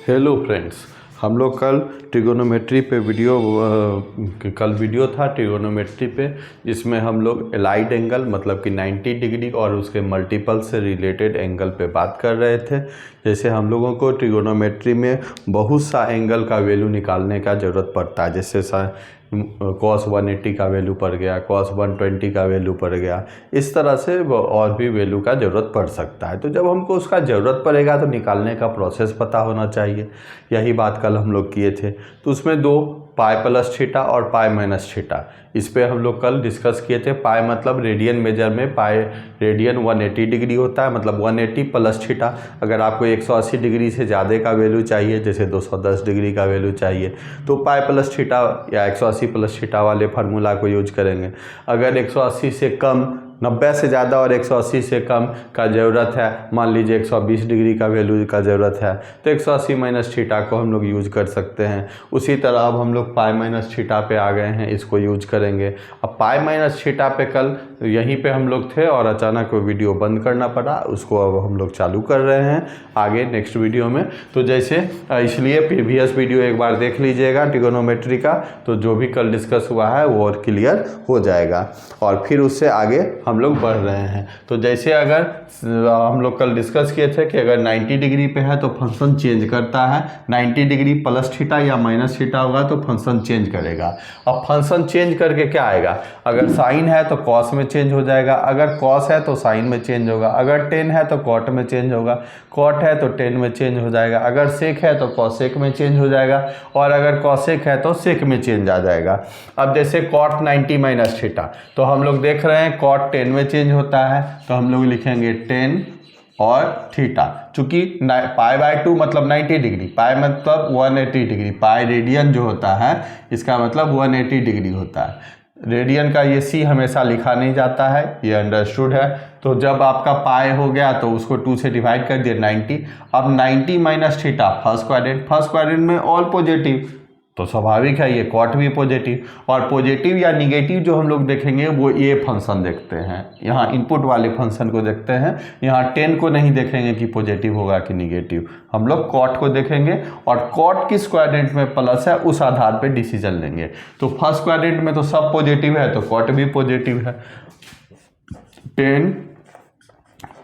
Hello friends, हम लोग कल ट्रिगोनोमेट्री पे कल वीडियो था ट्रिगोनोमेट्री पे, जिसमें हम लोग एलाइड एंगल मतलब कि 90 डिग्री और उसके मल्टीपल से रिलेटेड एंगल पे बात कर रहे थे। जैसे हम लोगों को ट्रिगोनोमेट्री में बहुत सा एंगल का वैल्यू निकालने का ज़रूरत पड़ता है। जैसे cos 180 का वैल्यू पड़ गया, cos 120 का वैल्यू पड़ गया, इस तरह से और भी वैल्यू का ज़रूरत पड़ सकता है। तो जब हमको उसका ज़रूरत पड़ेगा तो निकालने का प्रोसेस पता होना चाहिए। यही बात कल हम लोग किए थे। तो उसमें दो पाई प्लस थीटा और पाई माइनस थीटा, इस पे हम लोग कल डिस्कस किए थे। पाई मतलब रेडियन मेजर में पाई रेडियन 180 डिग्री होता है, मतलब 180 प्लस थीटा। अगर आपको 180 डिग्री से ज़्यादा का वैल्यू चाहिए, जैसे 210 डिग्री का वैल्यू चाहिए, तो पाई प्लस थीटा या 180 प्लस थीटा वाले फार्मूला को यूज करेंगे। अगर 180 से कम, 90 से ज़्यादा और 180 से कम का ज़रूरत है, मान लीजिए 120 डिग्री का वैल्यू का ज़रूरत है, तो 180 माइनस थीटा को हम लोग यूज कर सकते हैं। उसी तरह अब हम लोग पाई माइनस थीटा पे आ गए हैं, इसको यूज करेंगे। अब पाई माइनस थीटा पे कल यहीं पे हम लोग थे और अचानक वो वीडियो बंद करना पड़ा, उसको अब हम लोग चालू कर रहे हैं आगे नेक्स्ट वीडियो में। तो जैसे इसलिए प्रीवियस वीडियो एक बार देख लीजिएगा ट्रिगोनोमेट्री का, तो जो भी कल डिस्कस हुआ है वो और क्लियर हो जाएगा और फिर उससे आगे हम लोग बढ़ रहे हैं। तो जैसे अगर हम लोग कल डिस्कस किए थे कि अगर 90 डिग्री पे है तो फंक्शन चेंज करता है, 90 डिग्री प्लस थीटा या माइनस थीटा होगा तो फंक्शन चेंज करेगा। अब फंक्शन चेंज करके क्या आएगा, अगर साइन है तो कॉस में चेंज हो जाएगा, अगर कॉस है तो साइन में चेंज होगा, अगर टेन है तो कॉट में चेंज होगा, कॉट है तो टेन में चेंज हो जाएगा, अगर सेक है तो कॉसेक में चेंज हो जाएगा, और अगर कॉसेक है तो सेक में चेंज आ जाएगा। अब जैसे कॉट 90 माइनस थीटा, तो हम लोग देख रहे हैं कॉट 10 में चेंज होता है, तो हम लोग लिखेंगे 10 और थीटा। चूंकि पाई बाय 2 मतलब 90 डिग्री, पाई मतलब 180 डिग्री, पाई रेडियन जो होता है इसका मतलब 180 डिग्री होता है। रेडियन का ये सी हमेशा लिखा नहीं जाता है, ये अंडरस्टूड है। तो जब आपका पाई हो गया तो उसको 2 से डिवाइड कर दिया 90। अब 90 माइनस थीटा फर्स्ट क्वाड्रेंट में ऑल पॉजिटिव, तो स्वाभाविक है ये कॉट भी पॉजिटिव। और पॉजिटिव या निगेटिव जो हम लोग देखेंगे वो ये फंक्शन देखते हैं, यहाँ इनपुट वाले फंक्शन को देखते हैं। यहाँ 10 को नहीं देखेंगे कि पॉजिटिव होगा कि निगेटिव, हम लोग कॉट को देखेंगे और कॉट किस क्वाड्रेंट में प्लस है उस आधार पे डिसीजन लेंगे। तो फर्स्ट क्वाड्रेंट में तो सब पॉजिटिव है तो कॉट भी पॉजिटिव है। 10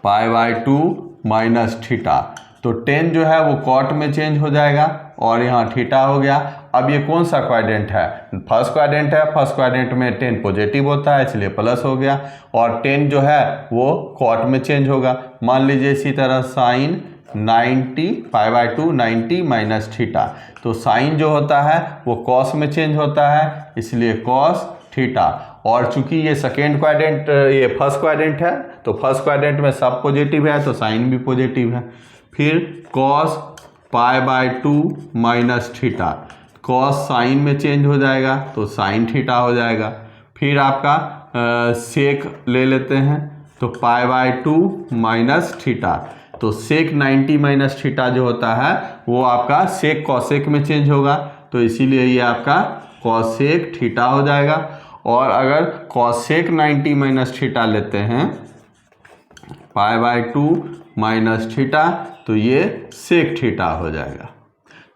पाई बाय 2 माइनस थीटा, तो 10 जो है वो कॉट में चेंज हो जाएगा और यहाँ थीटा हो गया। अब ये कौन सा क्वाड्रेंट है, फर्स्ट क्वाड्रेंट है, फर्स्ट क्वाड्रेंट में 10 पॉजिटिव होता है इसलिए प्लस हो गया, और 10 जो है वो कॉट में चेंज होगा। मान लीजिए इसी तरह sine 90 pi by 2 90 minus theta, तो साइन जो होता है वो कॉस में चेंज होता है इसलिए कॉस थीटा। और चूंकि ये सेकेंड क्वाड्रेंट ये फर्स्ट क्वाड्रेंट है तो फर्स्ट क्वाड्रेंट में सब पॉजिटिव है तो साइन भी पॉजिटिव है। फिर cos pi by 2 minus theta, cos sine में चेंज हो जाएगा तो साइन थीटा हो जाएगा। फिर आपका सेक ले लेते हैं, तो पाई बाय 2 माइनस थीटा, तो सेक 90 माइनस थीटा जो होता है वो आपका सेक कॉसेक में चेंज होगा, तो इसीलिए ये आपका कॉसेक थीटा हो जाएगा। और अगर कॉसेक 90 माइनस थीटा लेते हैं पाई बाय 2 माइनस थीटा, तो ये सेक थीटा हो जाएगा।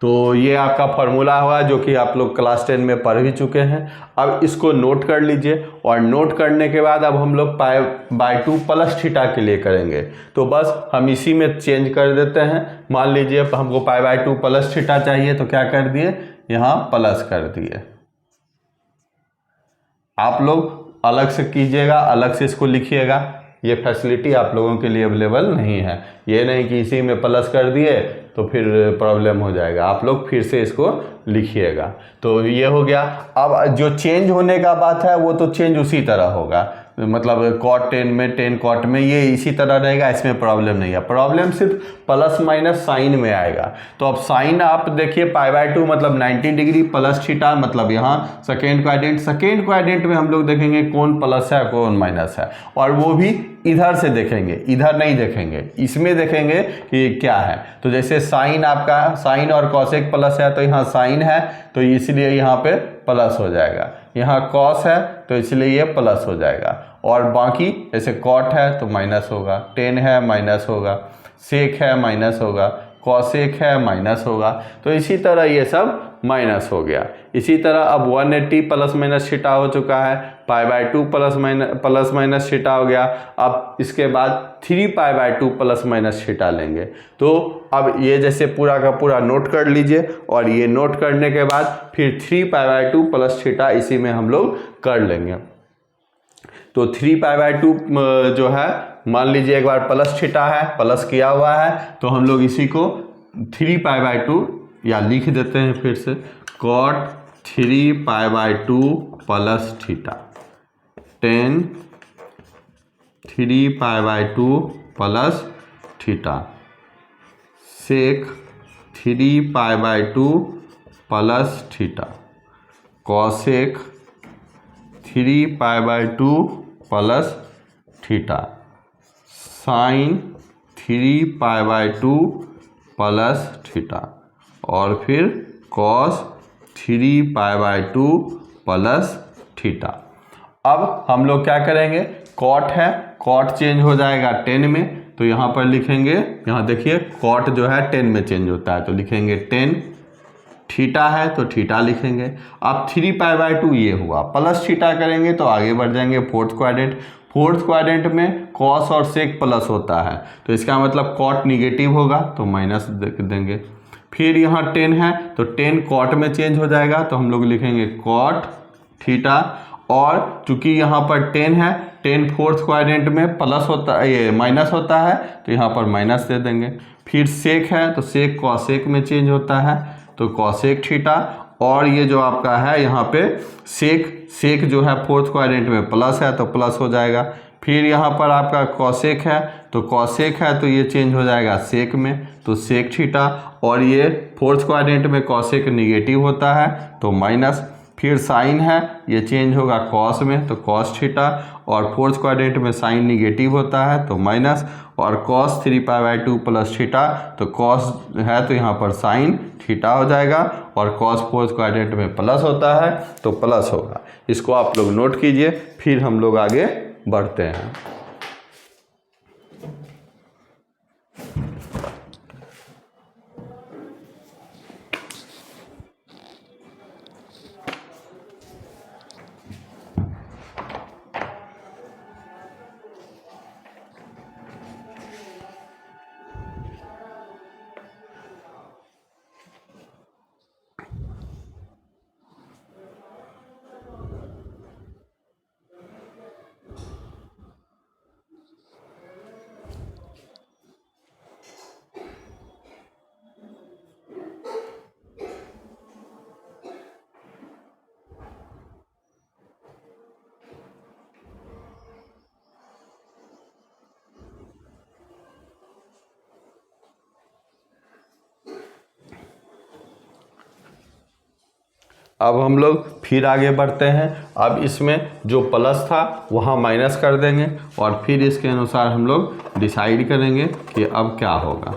तो ये आपका फॉर्मूला हुआ जो कि आप लोग क्लास 10 में पढ़ भी चुके हैं। अब इसको नोट कर लीजिए और नोट करने के बाद अब हम लोग पाई बाय 2 प्लस थीटा के लिए करेंगे, तो बस हम इसी में चेंज कर देते हैं। मान लीजिए हमको पाई बाय 2 प्लस थीटा चाहिए तो क्या कर दिए, यहाँ प्लस कर दिए। आप लोग अलग से कीजिएगा, अलग से इसको लिखिएगा, ये फैसिलिटी आप लोगों के लिए अवेलेबल नहीं है। ये नहीं कि इसी में प्लस कर दिए तो फिर प्रॉब्लम हो जाएगा, आप लोग फिर से इसको लिखिएगा। तो ये हो गया। अब जो चेंज होने का बात है वो तो चेंज उसी तरह होगा, मतलब कॉट 10 में 10 कॉट में ये इसी तरह रहेगा, इसमें प्रॉब्लम नहीं है। प्रॉब्लम सिर्फ प्लस माइनस साइन में आएगा। तो अब साइन आप देखिए पाई बाय 2 मतलब 90 डिग्री प्लस थीटा, मतलब यहाँ सेकेंड क्वाड्रेंट में हम लोग देखेंगे कौन प्लस है कौन माइनस है, और वो भी इधर से देखेंगे, इधर नहीं देखेंगे, इसमें देखेंगे कि क्या है। तो जैसे साइन आपका साइन और कॉसेक प्लस है तो यहाँ साइन है तो इसलिए यहाँ पे प्लस हो जाएगा, यहाँ कॉस है तो इसलिए ये प्लस हो जाएगा, और बाकी जैसे कॉट है तो माइनस होगा, 10 है माइनस होगा, सेक है माइनस होगा, कॉसेक है माइनस होगा। तो इसी तरह ये सब माइनस हो गया। इसी तरह अब 180 प्लस माइनस थीटा हो चुका है, π/2 प्लस माइनस थीटा हो गया। अब इसके बाद 3π/2 प्लस माइनस थीटा लेंगे। तो अब ये जैसे पूरा का पूरा नोट कर लीजिए, और ये नोट करने के बाद फिर 3π/2 प्लस थीटा इसी में हम लोग कर लेंगे। तो 3π/2 जो है मान लीजिए एक बार प्लस थीटा है, प्लस किया हुआ है, तो हम लोग इसी को 3π/2 या लिख देते हैं फिर से, cot 3π/2 plus theta, 10 3π/2 plus theta, sec 3π/2 plus theta, cosec 3π/2 plus theta, sine 3π/2 plus theta, और फिर cos 3π/2 प्लस थीटा। अब हम लोग क्या करेंगे, cot है, cot चेंज हो जाएगा 10 में, तो यहाँ पर लिखेंगे, यहाँ देखिए cot जो है 10 में चेंज होता है, तो लिखेंगे 10, थीटा है तो थीटा लिखेंगे। अब 3π/2 ये हुआ, प्लस थीटा करेंगे तो आगे बढ़ जाएंगे फोर्थ क्वाड्रेंट। फोर्थ क्वाड्रेंट में कॉस और सेक प्लस होता है, तो इसका मतलब कॉट निगेटिव होगा तो माइनस देंगे। फिर यहाँ 10 है तो 10 कॉट में चेंज हो जाएगा, तो हम लोग लिखेंगे कॉट थीटा, और चूंकि यहाँ पर 10 है, 10 फोर्थ क्वाड्रेंट में प्लस होता है, ये माइनस होता है, तो यहाँ पर माइनस दे देंगे। फिर सेक है तो सेक कॉसेक में चेंज होता है, तो कॉसेक थीटा, और ये जो आपका है यहाँ पे सेक जो है फोर्थ क्वाड्रेंट में प्लस है तो प्लस हो जाएगा। फिर यहाँ पर आपका कॉसेक है तो कॉसेक है तो ये चेंज हो जाएगा सेक में, तो सेक थीटा, और ये फोर्थ क्वाड्रेंट में कॉसेक निगेटिव होता है तो माइनस। फिर साइन है, ये चेंज होगा कॉस में तो कॉस थीटा, और फोर्थ क्वाड्रेंट में साइन निगेटिव होता है तो माइनस, और कॉस 3π/2 प्लस थीटा, तो कॉस है तो यहाँ पर साइन थीटा हो जाएगा, और कॉस फोर्थ क्वाड्रेंट में प्लस होता है तो प्लस होगा। इसको आप लोग नोट कीजिए, फिर हम लोग आगे बढ़ते हैं। अब हम लोग फिर आगे बढ़ते हैं। अब इसमें जो प्लस था वहाँ माइनस कर देंगे, और फिर इसके अनुसार हम लोग डिसाइड करेंगे कि अब क्या होगा।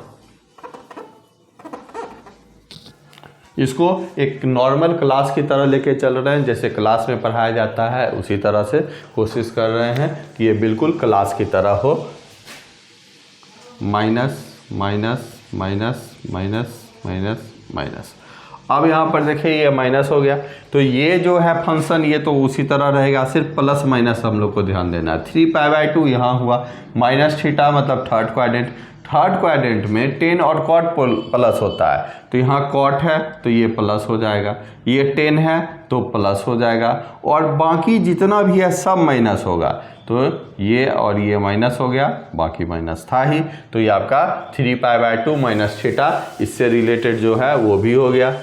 इसको एक नॉर्मल क्लास की तरह लेके चल रहे हैं, जैसे क्लास में पढ़ाया जाता है उसी तरह से कोशिश कर रहे हैं कि ये बिल्कुल क्लास की तरह हो। Minus minus minus minus minus minus. अब यहाँ पर देखिए ये माइनस हो गया, तो ये जो है फंक्शन ये तो उसी तरह रहेगा, सिर्फ प्लस माइनस हम लोग को ध्यान देना है। 3π/2 यहाँ हुआ, माइनस थीटा मतलब थर्ड क्वाड्रेंट, थर्ड क्वाड्रेंट में 10 और कॉट प्लस होता है, तो यहाँ कॉट है तो ये प्लस हो जाएगा, ये 10 है तो प्लस हो जाएगा, और बाकी जितना भी है सब माइनस होगा, तो ये और ये माइनस हो गया, बाकी माइनस था ही, तो ये आपका 3π/2 माइनस थीटा इससे रिलेटेड जो है वो भी हो गया।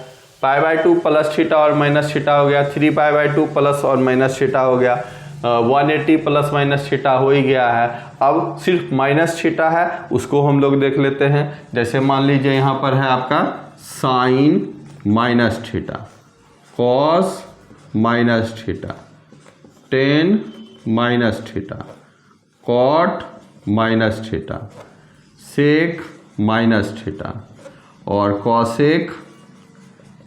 π/2 प्लस थीटा और माइनस थीटा हो गया, 3π/2 प्लस और माइनस थीटा हो गया, 180 प्लस माइनस थीटा हो ही गया है। अब सिर्फ माइनस थीटा है, उसको हम लोग देख लेते हैं। जैसे मान लीजिए यहाँ पर है आपका sine minus theta, cos minus theta, tan minus theta, cot minus theta, sec minus theta, और कॉसेक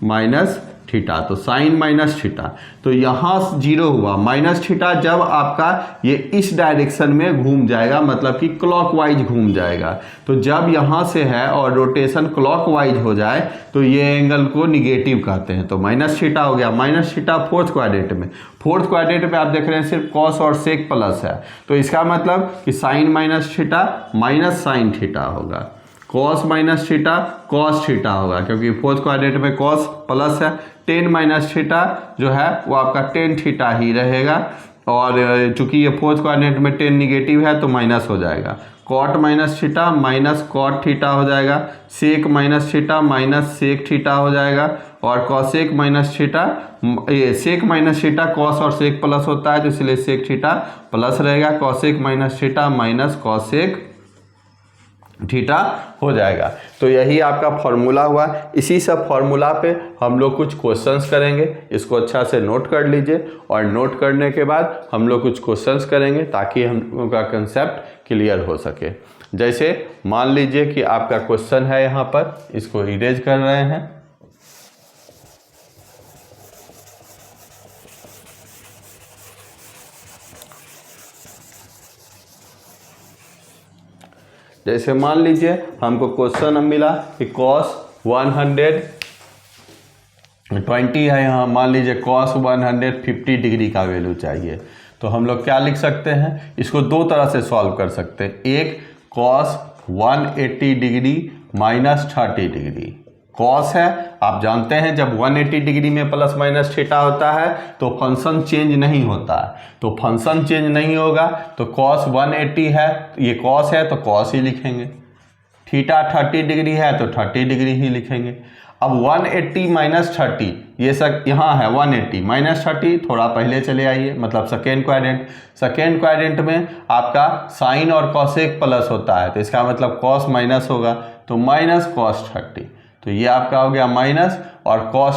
माइनस थीटा, तो साइन माइनस थीटा, तो यहाँ 0 हुआ। माइनस थीटा जब आपका ये इस डायरेक्शन में घूम जाएगा, मतलब कि क्लॉकवाइज घूम जाएगा, तो जब यहाँ से है और रोटेशन क्लॉकवाइज हो जाए तो ये एंगल को निगेटिव कहते हैं। तो माइनस थीटा हो गया। माइनस थीटा फोर्थ क्वाड्रेंट में, फोर्थ क्वाड्रेंट में आप देख रहे हैं सिर्फ कॉस और सेक प्लस है, तो इसका मतलब कि sine minus theta minus sine theta होगा, cos minus theta cos theta होगा, क्योंकि फोर्थ क्वाड्रेंट में कॉस प्लस है। टेन माइनस थीटा जो है वो आपका टेन थीटा ही रहेगा, और चूंकि ये फोर्थ क्वाड्रेंट में टेन निगेटिव है तो माइनस हो जाएगा। Cot minus theta minus cot theta हो जाएगा, sec minus theta minus sec theta हो जाएगा, और कॉसेक माइनस थीटा, ये सेक माइनस थीटा कॉस और सेक प्लस होता है तो इसलिए सेक थीटा प्लस रहेगा, cosec minus theta minus cosec theta हो जाएगा। तो यही आपका फॉर्मूला हुआ। इसी सब फॉर्मूला पे हम लोग कुछ क्वेश्चंस करेंगे, इसको अच्छा से नोट कर लीजिए, और नोट करने के बाद हम लोग कुछ क्वेश्चंस करेंगे ताकि हम लोग का कंसेप्ट क्लियर हो सके। जैसे मान लीजिए कि आपका क्वेश्चन है यहाँ पर, इसको इरेज कर रहे हैं। जैसे मान लीजिए हमको क्वेश्चन मिला कि cos 120 है, यहाँ मान लीजिए cos 150 डिग्री का वैल्यू चाहिए, तो हम लोग क्या लिख सकते हैं, इसको दो तरह से सॉल्व कर सकते हैं। एक cos 180 degree minus 30 degree, cos है, आप जानते हैं जब 180 डिग्री में प्लस माइनस थीटा होता है तो फंक्शन चेंज नहीं होता है, तो फंक्शन चेंज नहीं होगा तो कॉस 180 है, ये कॉस है तो कॉस ही लिखेंगे। थीटा 30 डिग्री है तो 30 डिग्री ही लिखेंगे। अब 180 माइनस 30, ये सब यहाँ है 180 माइनस 30, थोड़ा पहले चले आइए, मतलब सेकेंड क्वाड्रेंट। सेकेंड क्वाड्रेंट में आपका साइन और कॉसेक प्लस होता है, तो इसका मतलब कॉस माइनस होगा, तो माइनस कॉस 30, तो ये आपका हो गया माइनस, और cos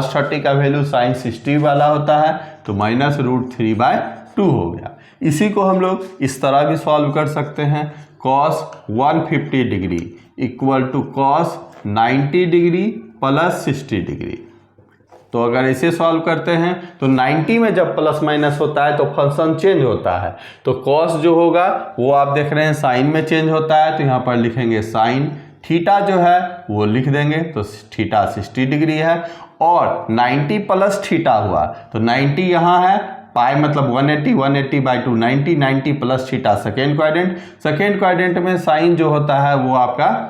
30 का वैल्यू sin 60 वाला होता है, तो माइनस √3/2 हो गया। इसी को हम लोग इस तरह भी सॉल्व कर सकते हैं, cos 150 degree equal to cos 90 degree plus 60 degree. तो अगर इसे सॉल्व करते हैं तो 90 में जब प्लस माइनस होता है तो फंक्शन चेंज होता है, तो cos जो होगा वो आप देख रहे हैं साइन में चेंज होता है, तो यहाँ पर लिखेंगे साइन, थीटा जो है वो लिख देंगे, तो थीटा 60 डिग्री है, और 90 प्लस थीटा हुआ, तो 90 यहाँ है, पाई मतलब 180/2 90 plus theta second quadrant. Second quadrant में साइन जो होता है वो आपका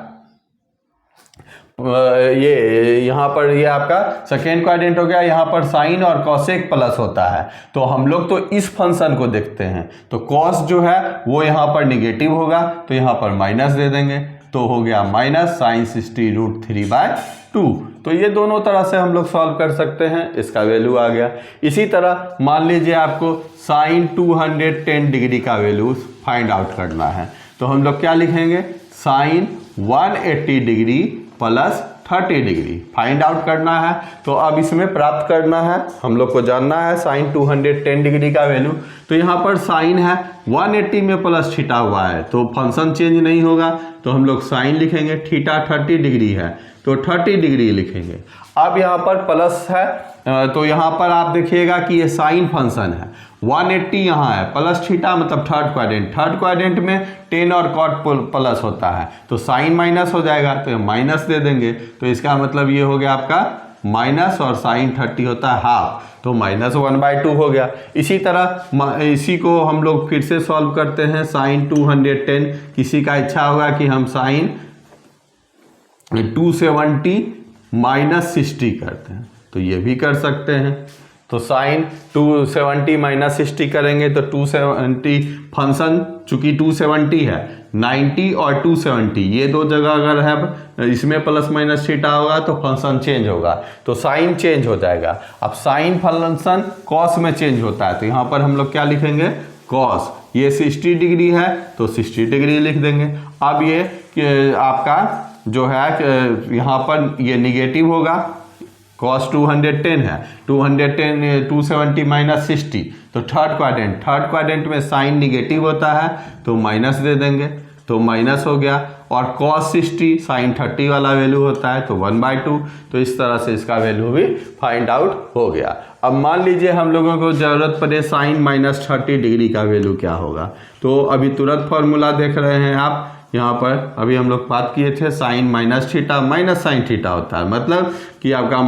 ये यहाँ पर ये आपका सेकेंड क्वाड्रेंट हो गया, यहाँ पर साइन और कॉसेक प्लस होता है, तो हम लोग तो इस फंक्शन को देखते हैं, तो कॉस जो है वो यहाँ पर निगेटिव होगा तो यहाँ पर माइनस दे देंगे, तो हो गया माइनस sin 60 √3/2। तो ये दोनों तरह से हम लोग सॉल्व कर सकते हैं, इसका वैल्यू आ गया। इसी तरह मान लीजिए आपको sin 210 डिग्री का वैल्यू फाइंड आउट करना है, तो हम लोग क्या लिखेंगे, sin 180 degree plus 30 degree find out करना है। तो अब इसमें प्राप्त करना है, हम लोग को जानना है sin 210 डिग्री का वैल्यू, तो यहाँ पर साइन है 180 में प्लस थीटा हुआ है तो फंक्शन चेंज नहीं होगा, तो हम लोग साइन लिखेंगे, थीटा 30 डिग्री है तो 30 डिग्री लिखेंगे। अब यहाँ पर प्लस है, तो यहाँ पर आप देखिएगा कि ये साइन फंक्शन है, 180 यहाँ है, प्लस थीटा मतलब थर्ड क्वाड्रेंट में 10 और कॉट प्लस होता है, तो साइन माइनस हो जाएगा, तो माइनस दे देंगे, तो इसका मतलब ये हो गया आपका माइनस, और साइन 30 होता है हाफ, तो माइनस 1/2 हो गया। इसी तरह इसी को हम लोग फिर से सॉल्व करते हैं, साइन 210, किसी का इच्छा होगा कि हम साइन 270 माइनस 60 करते हैं, तो ये भी कर सकते हैं। तो साइन 270 माइनस 60 करेंगे तो 270 फंक्शन चूंकि 270 है, 90 और 270 ये दो जगह अगर है, इसमें प्लस माइनस थीटा होगा तो फंक्शन चेंज होगा, तो साइन चेंज हो जाएगा। अब साइन फंक्शन कॉस में चेंज होता है, तो यहाँ पर हम लोग क्या लिखेंगे, कॉस, ये 60 डिग्री है तो 60 डिग्री लिख देंगे। अब ये आपका जो है यहाँ पर ये निगेटिव होगा, cos 210 है, 270 माइनस 60, तो थर्ड क्वाड्रेंट में साइन निगेटिव होता है तो माइनस दे देंगे, तो माइनस हो गया। और cos 60 sin 30 वाला वैल्यू होता है तो 1/2। तो इस तरह से इसका वैल्यू भी फाइंड आउट हो गया। अब मान लीजिए हम लोगों को ज़रूरत पड़े sin -30 डिग्री का वैल्यू क्या होगा। तो अभी तुरंत फॉर्मूला देख रहे हैं आप यहाँ पर, अभी हम लोग बात किए थे sin -θ माइनस साइन थीटा होता है, मतलब कि आपका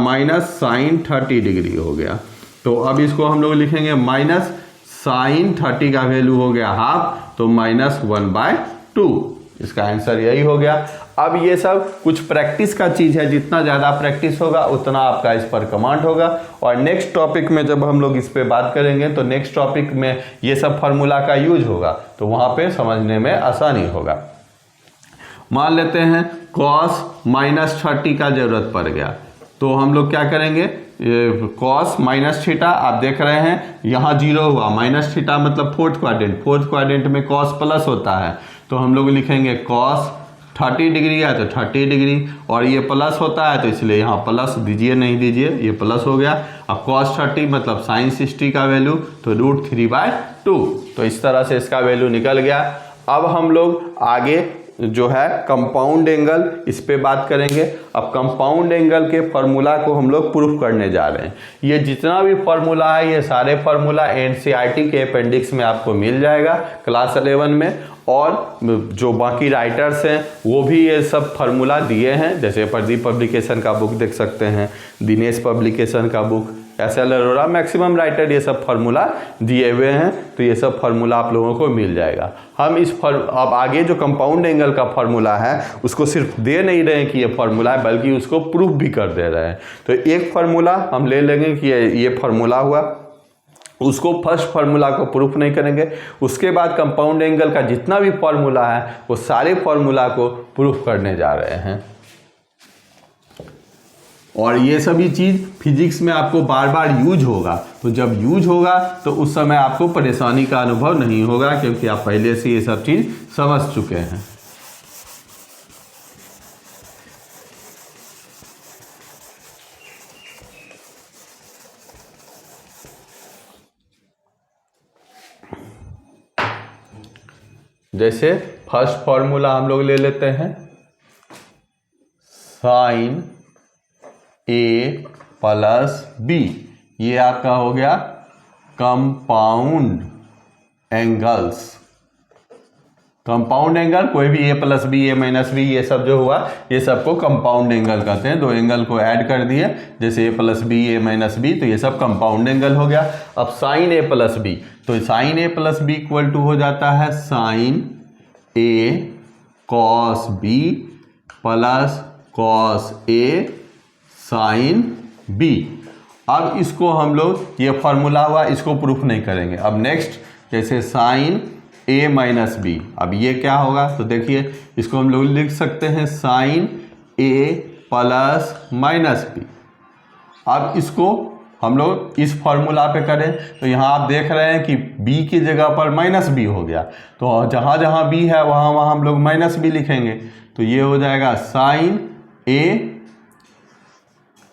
-sin 30 डिग्री हो गया। तो अब इसको हम लोग लिखेंगे -sin 30 का वैल्यू हो गया हाफ, तो -1/2। इसका आंसर यही हो गया। अब ये सब कुछ प्रैक्टिस का चीज़ है, जितना ज़्यादा प्रैक्टिस होगा उतना आपका इस पर कमांड होगा। और नेक्स्ट टॉपिक में जब हम लोग इस पे बात करेंगे तो नेक्स्ट टॉपिक में ये सब फार्मूला का यूज होगा, तो वहाँ पे समझने में आसानी होगा। मान लेते हैं cos -30 का जरूरत पड़ गया, तो हम लोग क्या करेंगे, cos -θ आप देख रहे हैं यहाँ 0 हुआ, -θ मतलब फोर्थ क्वाड्रेंट में cos प्लस होता है, तो हम लोग लिखेंगे cos 30 डिग्री है तो 30 डिग्री, और ये प्लस होता है तो इसलिए यहाँ प्लस दीजिए, नहीं दीजिए, ये प्लस हो गया। अब cos 30 मतलब sin 60 का वैल्यू तो √3/2। तो इस तरह से इसका वैल्यू निकल गया। अब हम लोग आगे जो है कंपाउंड एंगल, इस पे बात करेंगे। अब कंपाउंड एंगल के फार्मूला को हम लोग प्रूफ करने जा रहे हैं। ये जितना भी फार्मूला है ये सारे फार्मूला एनसीईआरटी के अपेंडिक्स में आपको मिल जाएगा क्लास 11 में, और जो बाकी राइटर्स हैं वो भी ये सब फार्मूला दिए हैं, जैसे प्रदीप पब्लिकेशन का बुक देख सकते हैं, दिनेश पब्लिकेशन का book, SL Arora, maximum writer ये सब फार्मूला दिए हुए हैं। तो ये सब फार्मूला आप लोगों को मिल जाएगा। हम अब आगे जो कंपाउंड एंगल का फार्मूला है उसको सिर्फ दे नहीं रहे हैं कि ये फार्मूला है, बल्कि उसको प्रूफ भी कर दे रहे हैं। तो एक फार्मूला हम ले लेंगे कि ये फार्मूला हुआ, उसको फर्स्ट फार्मूला को प्रूफ नहीं करेंगे, उसके बाद कंपाउंड एंगल का जितना भी फार्मूला है वो सारे फार्मूला को प्रूफ करने जा रहे हैं। और ये सभी चीज़ फिजिक्स में आपको बार बार यूज होगा, तो जब यूज होगा तो उस समय आपको परेशानी का अनुभव नहीं होगा, क्योंकि आप पहले से ये सब चीज़ समझ चुके हैं। जैसे फर्स्ट फॉर्मूला हम लोग ले लेते हैं, साइन A + B, ये आपका हो गया कंपाउंड एंगल्स। कंपाउंड एंगल कोई भी A + B, A - B, ये सब जो हुआ ये सबको कंपाउंड एंगल कहते हैं। दो एंगल को ऐड कर दिए, जैसे A + B, A - B, तो ये सब कंपाउंड एंगल हो गया। अब साइन A + B, तो sine A + B equal to हो जाता है sine A cos B + cos A sine B। अब इसको हम लोग, ये फार्मूला हुआ, इसको प्रूफ नहीं करेंगे। अब नेक्स्ट जैसे साइन A - B, अब ये क्या होगा, तो देखिए इसको हम लोग लिख सकते हैं साइन A + -B। अब इसको हम लोग इस फार्मूला पे करें तो यहाँ आप देख रहे हैं कि B की जगह पर -B हो गया, तो जहाँ जहाँ B है वहाँ वहाँ हम लोग -B लिखेंगे। तो ये हो जाएगा sine A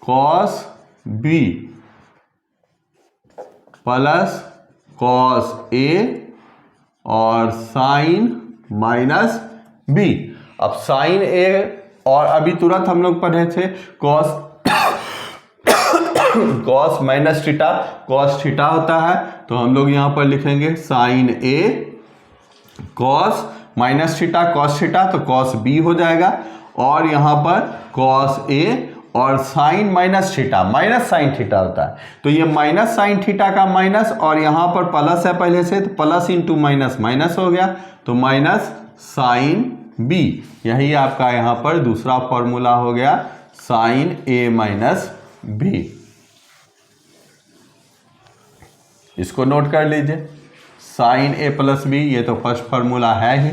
cos B + cos A और साइन -B। अब साइन A, और अभी तुरंत हम लोग पढ़े थे cos -θ होता है, तो हम लोग यहाँ पर लिखेंगे साइन A cos -θ तो cos B हो जाएगा, और यहाँ पर cos A और साइन -θ, माइनस साइन थीटा होता है, तो ये माइनस साइन थीटा का माइनस, और यहाँ पर प्लस है पहले से, तो प्लस इंटू माइनस माइनस हो गया, तो माइनस साइन B। यही आपका यहाँ पर दूसरा फॉर्मूला हो गया साइन A - B। इसको नोट कर लीजिए, साइन A + B, ये तो फर्स्ट फार्मूला है ही,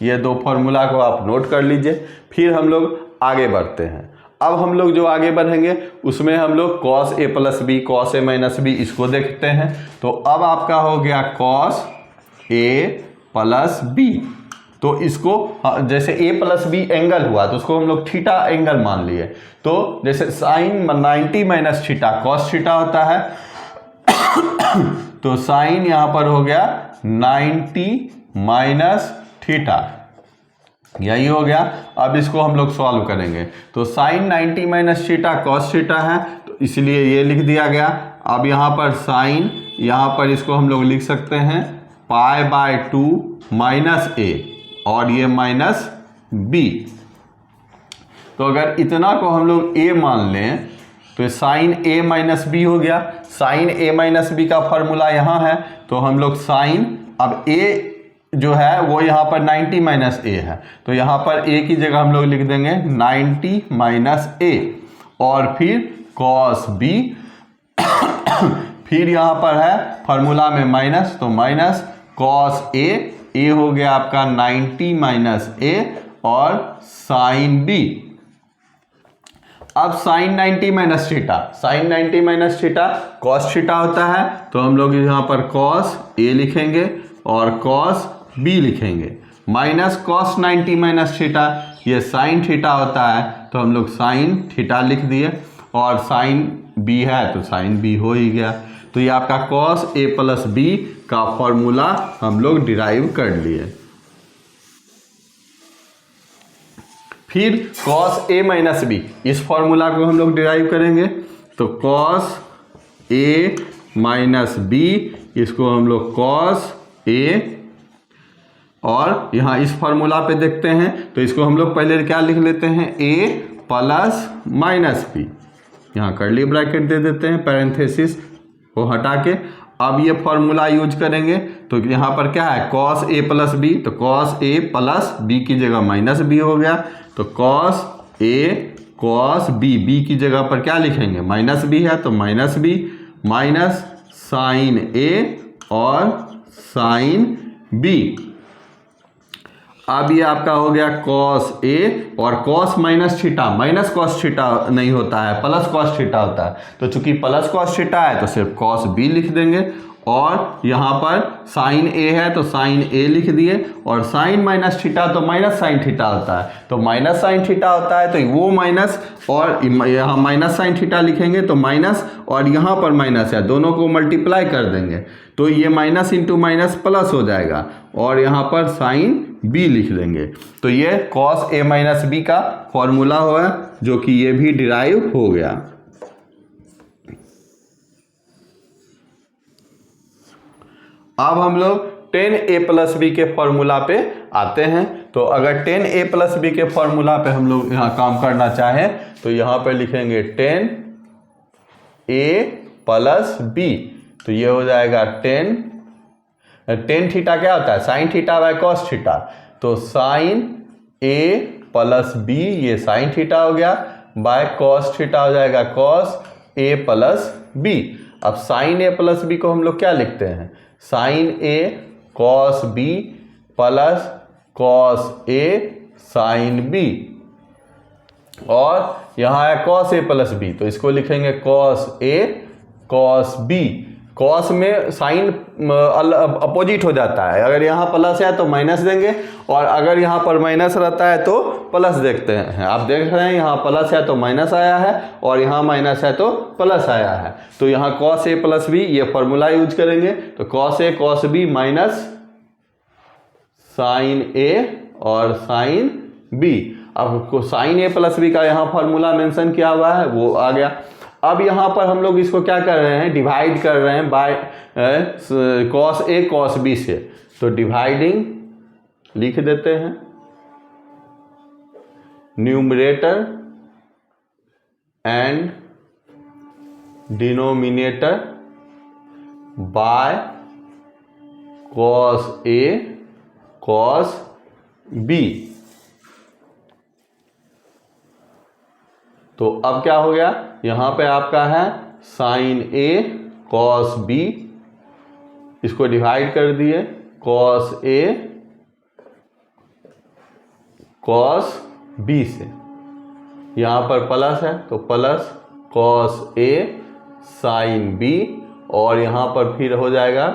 ये दो फार्मूला को आप नोट कर लीजिए। फिर हम लोग आगे बढ़ते हैं। अब हम लोग जो आगे बढ़ेंगे उसमें हम लोग cos A + B, cos A - B इसको देखते हैं। तो अब आपका हो गया cos A + B, तो इसको जैसे A + B एंगल हुआ तो उसको हम लोग थीटा एंगल मान लिए। तो जैसे साइन 90 - थीटा cos थीटा होता है, तो साइन यहाँ पर हो गया 90 - थीटा, यही हो गया। अब इसको हम लोग सॉल्व करेंगे। तो sine 90 minus theta cos theta है, तो इसलिए ये लिख दिया गया। अब यहाँ पर साइन, यहाँ पर इसको हम लोग लिख सकते हैं π/2 माइनस ए और ये माइनस बी। तो अगर इतना को हम लोग ए मान लें तो साइन ए माइनस बी हो गया। साइन ए माइनस बी का फॉर्मूला यहाँ है, तो हम लोग साइन, अब ए जो है वो यहाँ पर 90 माइनस ए है, तो यहाँ पर ए की जगह हम लोग लिख देंगे 90 माइनस ए और फिर कॉस बी। फिर यहाँ पर है फॉर्मूला में माइनस, तो माइनस कॉस ए हो गया आपका 90 माइनस ए और साइन बी। अब sine 90 minus theta, sine 90 minus theta cos theta होता है, तो हम लोग यहाँ पर कॉस ए लिखेंगे और कॉस बी लिखेंगे, माइनस कॉस 90 माइनस थीटा ये साइन थीटा होता है, तो हम लोग साइन थीटा लिख दिए और साइन बी है तो साइन बी हो ही गया। तो ये आपका कॉस ए प्लस बी का फॉर्मूला हम लोग डिराइव कर लिए। फिर कॉस ए माइनस बी, इस फॉर्मूला को हम लोग डिराइव करेंगे। तो कॉस ए माइनस बी, इसको हम लोग कॉस ए, और यहाँ इस फॉर्मूला पे देखते हैं तो इसको हम लोग पहले क्या लिख लेते हैं, ए प्लस माइनस बी, यहाँ कर्ली ब्रैकेट दे देते हैं, पैरेंथेसिस को हटा के। अब ये फॉर्मूला यूज करेंगे, तो यहाँ पर क्या है कॉस ए प्लस बी, तो कॉस ए प्लस बी की जगह माइनस बी हो गया, तो cos A cos B, B की जगह पर क्या लिखेंगे माइनस बी है, तो माइनस बी माइनस साइन ए और साइन बी। अब ये आपका हो गया कॉस ए और cos minus theta, minus cos theta नहीं होता है, प्लस कॉस थीटा होता है, तो चूंकि प्लस कॉस थीटा है तो सिर्फ कॉस बी लिख देंगे। और यहाँ पर साइन ए है तो साइन ए लिख दिए, और साइन माइनस थीटा तो माइनस साइन थीटा होता है, तो माइनस साइन थीटा होता है तो वो माइनस, और यहाँ माइनस साइन थीटा लिखेंगे तो माइनस, और यहाँ पर माइनस है, दोनों को मल्टीप्लाई कर देंगे तो ये माइनस इंटू माइनस प्लस हो जाएगा, और यहाँ पर साइन बी लिख देंगे। तो ये कॉस ए माइनस बी का फॉर्मूला हुआ, जो कि ये भी डिराइव हो गया। अब हम लोग 10a प्लस बी के फॉर्मूला पे आते हैं। तो अगर 10a प्लस बी के फॉर्मूला पे हम लोग यहाँ काम करना चाहें तो यहाँ पे लिखेंगे 10a प्लस बी, तो ये हो जाएगा 10 थीटा क्या होता है sine theta by cos theta, तो साइन ए प्लस बी ये साइन थीटा हो गया, बाय कॉस थीटा हो जाएगा कॉस ए प्लस बी। अब साइन ए प्लस बी को हम लोग क्या लिखते हैं, sign A cos B plus cos A sine B, और यहाँ है कॉस ए प्लस बी, तो इसको लिखेंगे cos A cos B. Cos में साइन अपोजिट हो जाता है, अगर यहाँ प्लस है तो माइनस देंगे, और अगर यहाँ पर माइनस रहता है तो प्लस देखते हैं। आप देख रहे हैं यहाँ प्लस है तो माइनस आया है, और यहाँ माइनस है तो प्लस आया है, तो यहाँ कॉस ए प्लस बी ये फॉर्मूला यूज करेंगे। तो cos A cos B minus sign ए और साइन बी। अब साइन ए प्लस बी का यहाँ फॉर्मूला मेंशन किया हुआ है वो आ गया। अब यहाँ पर हम लोग इसको क्या कर रहे हैं, डिवाइड कर रहे हैं by cos A cos B से, तो डिवाइडिंग लिख देते हैं numerator and denominator by cos A cos B. तो अब क्या हो गया, यहाँ पे आपका है साइन ए कॉस बी, इसको डिवाइड कर दिए कॉस ए कॉस बी से, यहाँ पर प्लस है तो plus cos A sine B, और यहाँ पर फिर हो जाएगा